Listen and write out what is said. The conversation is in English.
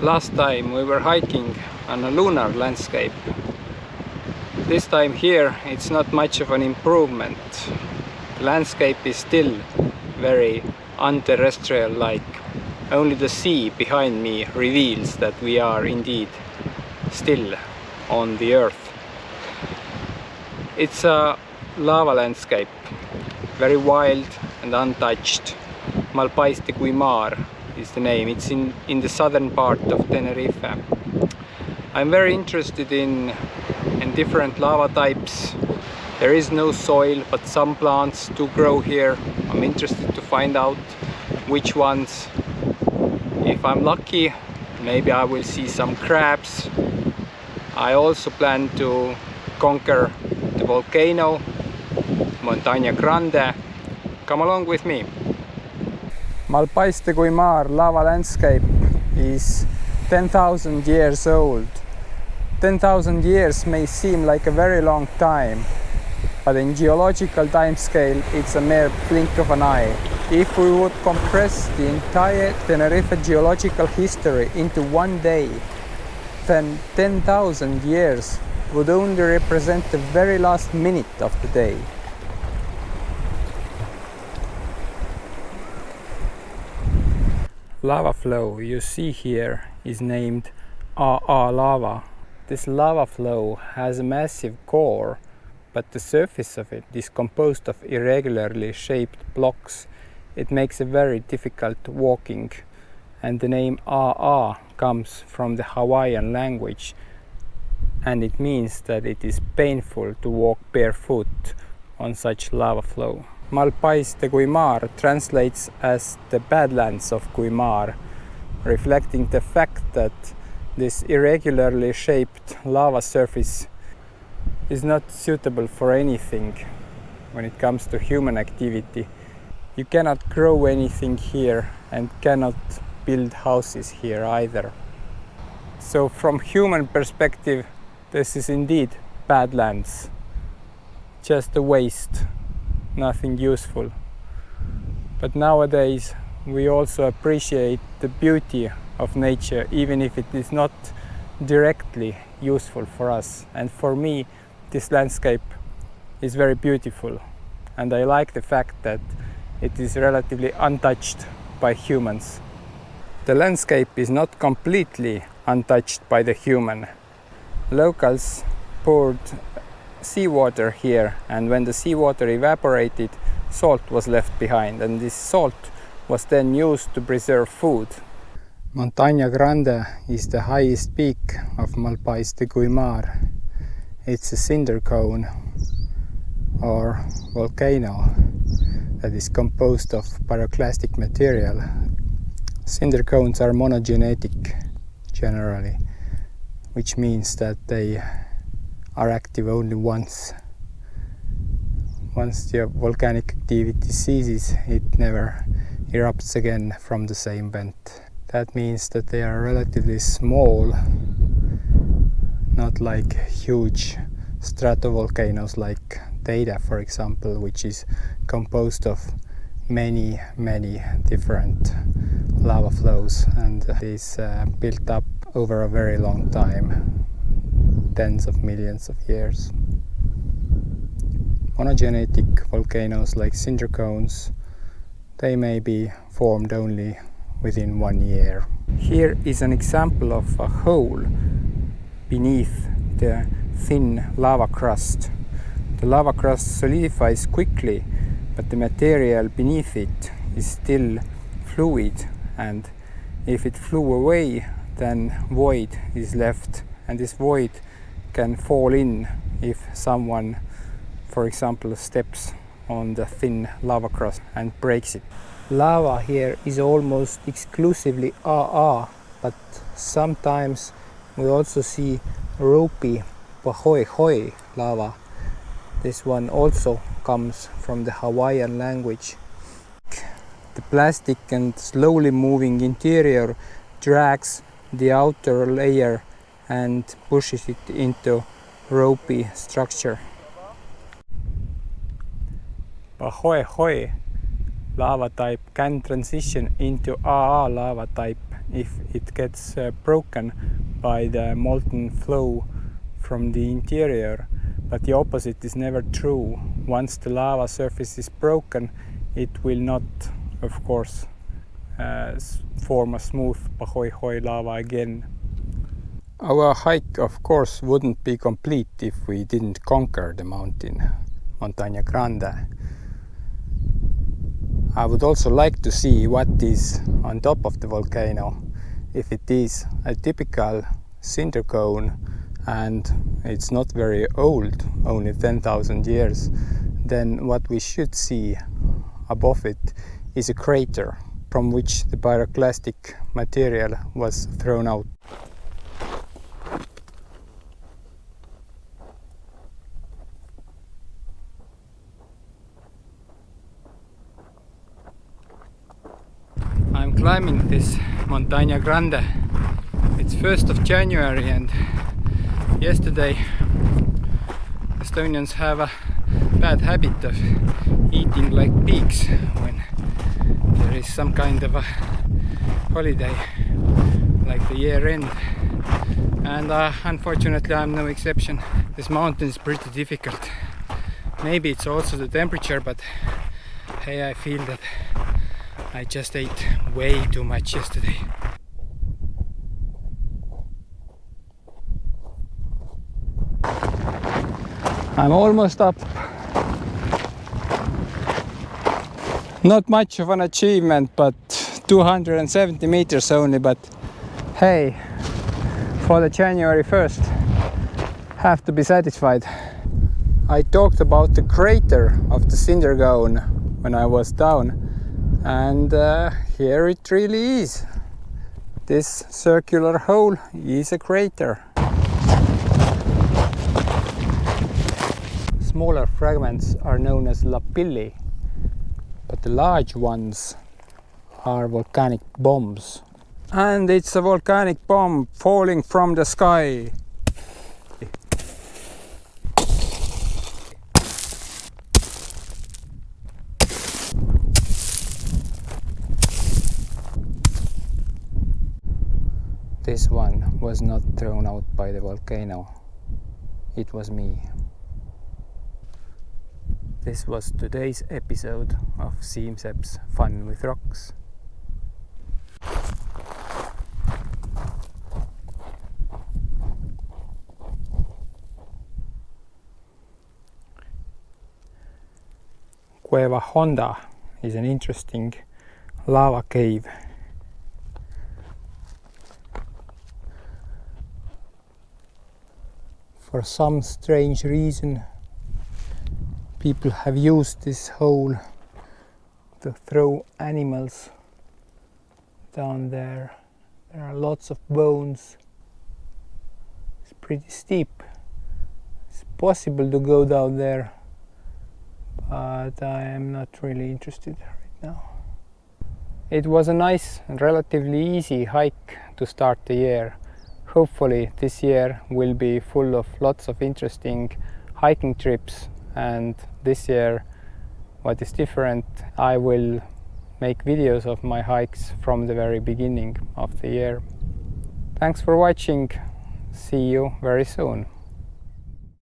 Last time we were hiking on a lunar landscape. This time here it's not much of an improvement. The landscape is still very unterrestrial like. Only the sea behind me reveals that we are indeed still on the earth. It's a lava landscape, very wild and untouched. Malpais de Güimar is the name. It's in the southern part of Tenerife. I'm very interested in different lava types. There is no soil, but some plants do grow here. I'm interested to find out which ones. If I'm lucky, maybe I will see some crabs. I also plan to conquer the volcano, Montaña Grande. Come along with me. Malpais de Güimar lava landscape is 10,000 years old. 10,000 years may seem like a very long time, but in geological timescale it's a mere blink of an eye. If we would compress the entire Tenerife geological history into one day, then 10,000 years would only represent the very last minute of the day. Lava flow you see here is named lava. This lava flow has a massive core, but the surface of it is composed of irregularly shaped blocks. It makes it very difficult walking, and the name comes from the Hawaiian language, and it means that it is painful to walk barefoot on such lava flow. Malpais de Güimar translates as the badlands of Güimar, reflecting the fact that this irregularly shaped lava surface is not suitable for anything when it comes to human activity. You cannot grow anything here and cannot build houses here either. So from human perspective, this is indeed badlands, just a waste, nothing useful. But nowadays we also appreciate the beauty of nature, even if it is not directly useful for us. And for me, this landscape is very beautiful, and I like the fact that it is relatively untouched by humans. The landscape is not completely untouched by the human. Locals poured seawater here, and when the seawater evaporated, salt was left behind, and this salt was then used to preserve food. Montaña Grande is the highest peak of Malpais de Güimar. It's a cinder cone or volcano that is composed of pyroclastic material. Cinder cones are monogenetic generally, which means that they are active only once. Once the volcanic activity ceases, it never erupts again from the same vent. That means that they are relatively small, not like huge stratovolcanoes like Teide, for example, which is composed of many different lava flows, and is built up over a very long time, tens of millions of years. Monogenetic volcanoes like cinder cones, they may be formed only within 1 year. Here is an example of a hole beneath the thin lava crust. The lava crust solidifies quickly, but the material beneath it is still fluid, and if it flew away, then void is left, and this void can fall in if someone, for example, steps on the thin lava crust and breaks it. Lava here is almost exclusively but sometimes we also see ropey pahoehoe lava. This one also comes from the Hawaiian language. The plastic and slowly moving interior drags the outer layer and pushes it into ropey structure. Pahoehoe lava type can transition into lava type if it gets broken by the molten flow from the interior, but the opposite is never true. Once the lava surface is broken, it will not, of course, form a smooth pahoehoe lava again. Our hike, of course, wouldn't be complete if we didn't conquer the mountain, Montaña Grande. I would also like to see what is on top of the volcano. If it is a typical cinder cone and it's not very old, only 10,000 years, then what we should see above it is a crater from which the pyroclastic material was thrown out. I'm climbing this Montaña Grande. It's 1st of January and yesterday Estonians have a bad habit of eating like pigs when there is some kind of a holiday like the year end, and unfortunately I'm no exception. This mountain is pretty difficult. Maybe it's also the temperature, but hey, I feel that I just ate way too much yesterday. I'm almost up. Not much of an achievement, but 270 meters only, but hey, for the January 1st, have to be satisfied. I talked about the crater of the cinder cone when I was down, and here it really is. This circular hole is a crater. Smaller fragments are known as lapilli, but the large ones are volcanic bombs. And it's a volcanic bomb falling from the sky. This one was not thrown out by the volcano. It was me. This was today's episode of Siimsep's Fun with Rocks. Cueva Honda is an interesting lava cave. For some strange reason, people have used this hole to throw animals down there. There are lots of bones. It's pretty steep. It's possible to go down there, but I am not really interested right now. It was a nice and relatively easy hike to start the year. Hopefully this year will be full of lots of interesting hiking trips, and this year what is different, I will make videos of my hikes from the very beginning of the year. Thanks for watching. See you very soon.